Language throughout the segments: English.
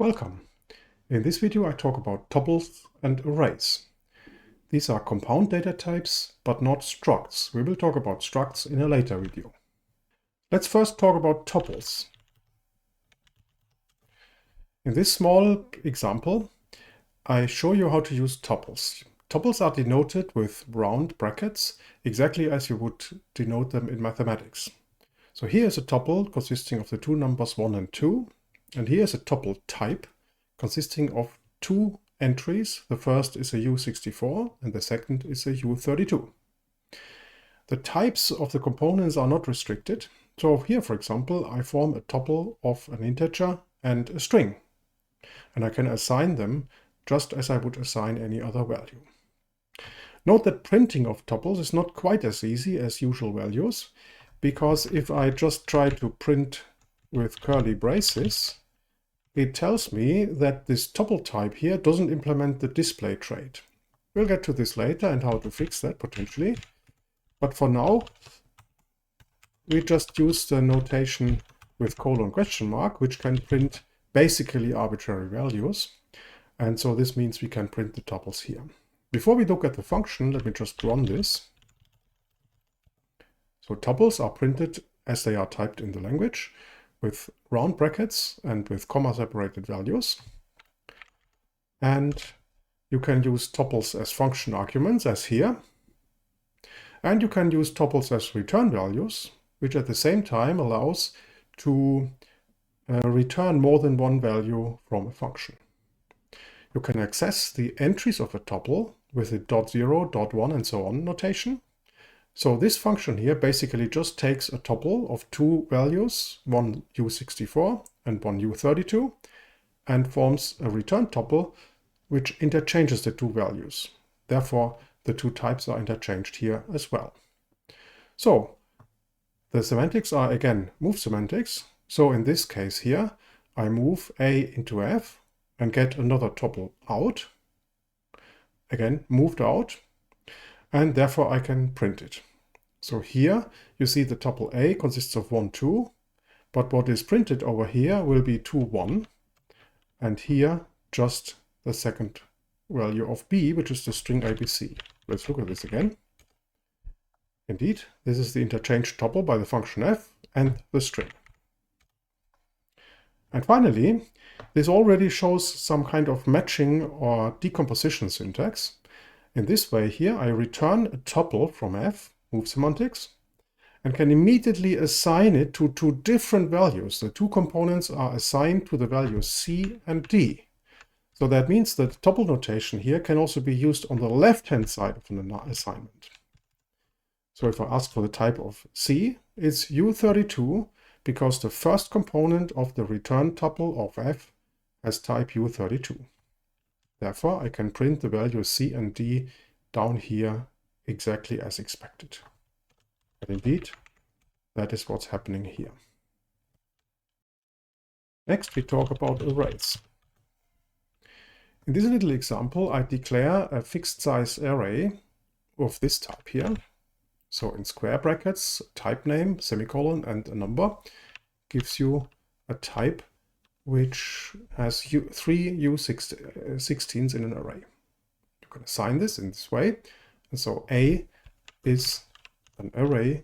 Welcome. In this video I talk about tuples and arrays. These are compound data types, but not structs. We will talk about structs in a later video. Let's first talk about tuples. In this small example, I show you how to use tuples. Tuples are denoted with round brackets, exactly as you would denote them in mathematics. So here is a tuple consisting of the two numbers 1 and 2, and here is a tuple type consisting of two entries. The first is a U64 and the second is a U32. The types of the components are not restricted. So here, for example, I form a tuple of an integer and a string, and I can assign them just as I would assign any other value. Note that printing of tuples is not quite as easy as usual values, because if I just try to print with curly braces, it tells me that this tuple type here doesn't implement the display trait. We'll get to this later and how to fix that potentially. But for now, we just use the notation with colon question mark, which can print basically arbitrary values. And so this means we can print the tuples here. Before we look at the function, let me just run this. So tuples are printed as they are typed in the language, with round brackets and with comma-separated values. And you can use tuples as function arguments, as here. And you can use tuples as return values, which at the same time allows to return more than one value from a function. You can access the entries of a tuple with a .0, .1, and so on notation. So this function here basically just takes a tuple of two values, one U64 and one U32, and forms a return tuple which interchanges the two values. Therefore, the two types are interchanged here as well. So the semantics are again move semantics. So in this case here, I move A into F and get another tuple out. Again, moved out. And therefore I can print it. So here you see the tuple A consists of 1, 2, but what is printed over here will be 2, 1, and here just the second value of B, which is the string ABC. Let's look at this again. Indeed, this is the interchanged tuple by the function f and the string. And finally, this already shows some kind of matching or decomposition syntax. In this way here, I return a tuple from f, move semantics, and can immediately assign it to two different values. The two components are assigned to the values C and D. So that means that tuple notation here can also be used on the left-hand side of an assignment. So if I ask for the type of C, it's U32 because the first component of the return tuple of f has type U32. Therefore, I can print the values C and D down here exactly as expected. But indeed, that is what's happening here. Next, we talk about arrays. In this little example, I declare a fixed size array of this type here. So in square brackets, type name, semicolon, and a number gives you a type which has three U16s in an array. You can assign this in this way. And so A is an array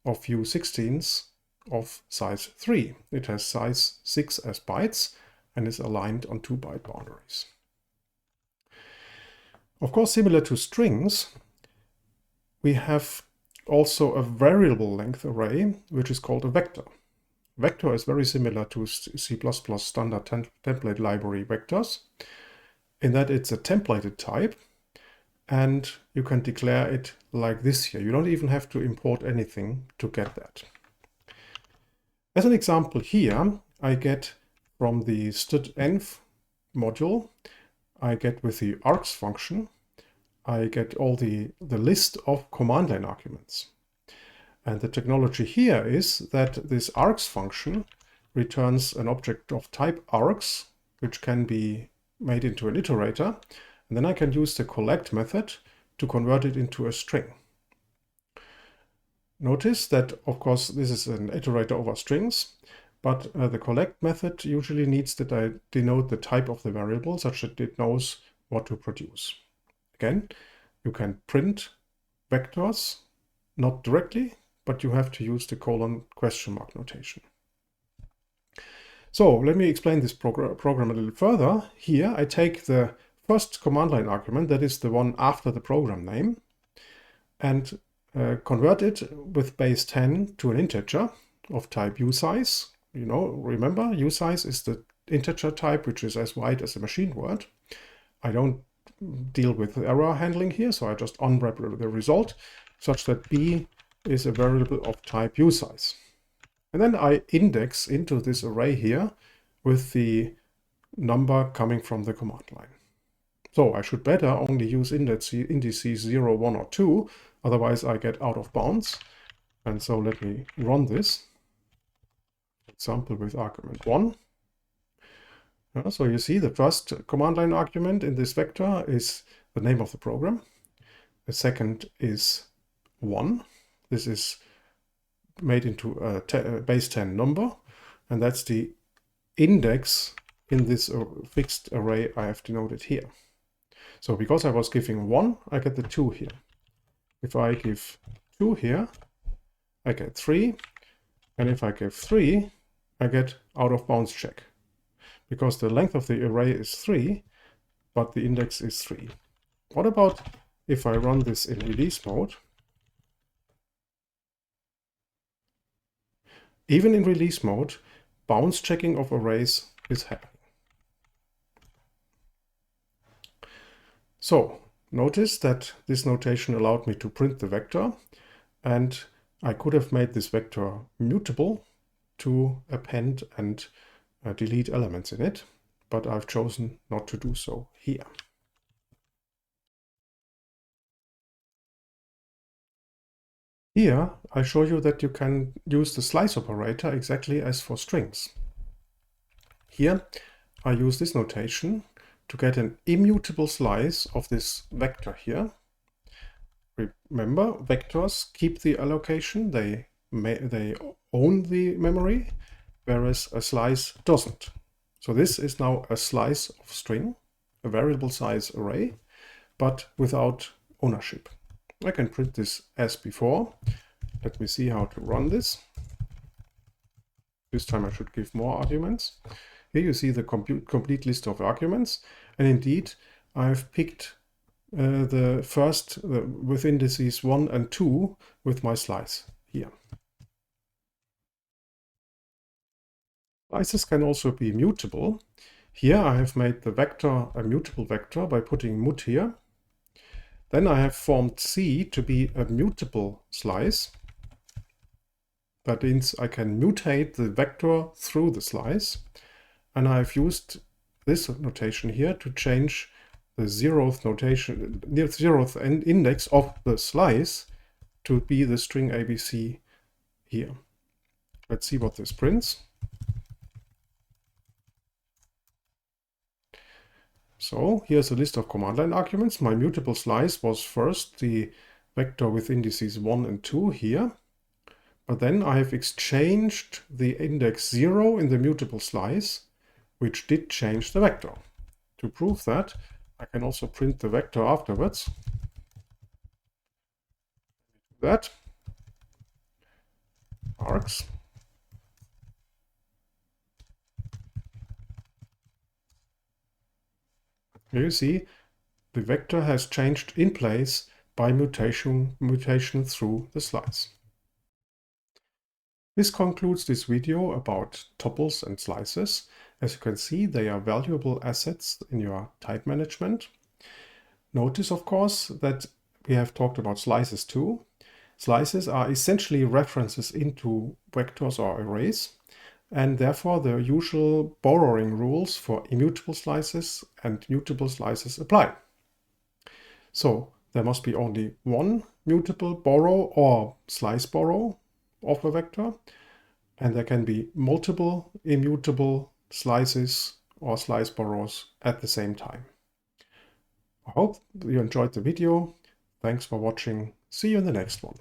of U16s of size 3. It has size 6 as bytes and is aligned on 2-byte boundaries. Of course, similar to strings, we have also a variable length array, which is called a vector. Vector is very similar to C++ standard template library vectors, in that it's a templated type, and you can declare it like this here. You don't even have to import anything to get that. As an example here, I get from the studenv module, I get with the args function, I get all the list of command line arguments. And the technology here is that this args function returns an object of type args, which can be made into an iterator. And then I can use the collect method to convert it into a string. Notice that, of course, this is an iterator over strings, but the collect method usually needs that I denote the type of the variable such that it knows what to produce. Again, you can print vectors, not directly, but you have to use the colon question mark notation. So let me explain this program a little further. Here I take the first command line argument, that is the one after the program name, and convert it with base 10 to an integer of type usize. You know, remember, usize is the integer type which is as wide as a machine word. I don't deal with error handling here, so I just unwrap the result such that b is a variable of type usize. And then I index into this array here with the number coming from the command line. So I should better only use indices 0, 1, or 2, otherwise I get out of bounds. And so let me run this example with argument 1. So you see the first command line argument in this vector is the name of the program. The second is 1. This is made into a base 10 number, and that's the index in this fixed array I have denoted here. So because I was giving 1, I get the 2 here. If I give 2 here, I get 3. And if I give 3, I get out of bounds check. Because the length of the array is 3, but the index is 3. What about if I run this in release mode? Even in release mode, bounds checking of arrays is happening. So notice that this notation allowed me to print the vector, and I could have made this vector mutable to append and delete elements in it, but I've chosen not to do so here. Here I show you that you can use the slice operator exactly as for strings. Here I use this notation to get an immutable slice of this vector here. Remember, vectors keep the allocation, they own the memory, whereas a slice doesn't. So this is now a slice of string, a variable size array, but without ownership. I can print this as before. Let me see how to run this. This time I should give more arguments. Here you see the complete list of arguments, and indeed I've picked the first with indices 1 and 2 with my slice here. Slices can also be mutable. Here I have made the vector a mutable vector by putting mut here. Then I have formed C to be a mutable slice. That means I can mutate the vector through the slice. And I've used this notation here to change the zeroth notation, the zeroth index of the slice to be the string ABC here. Let's see what this prints. So here's a list of command line arguments. My mutable slice was first the vector with indices 1 and 2 here. But then I have exchanged the index 0 in the mutable slice, which did change the vector. To prove that, I can also print the vector afterwards. That args. Here you see the vector has changed in place by mutation through the slice. This concludes this video about tuples and slices. As you can see, they are valuable assets in your type management. Notice, of course, that we have talked about slices too. Slices are essentially references into vectors or arrays, and therefore the usual borrowing rules for immutable slices and mutable slices apply. So there must be only one mutable borrow or slice borrow of a vector, and there can be multiple immutable slices or slice borrows at the same time. I hope you enjoyed the video. Thanks for watching. See you in the next one.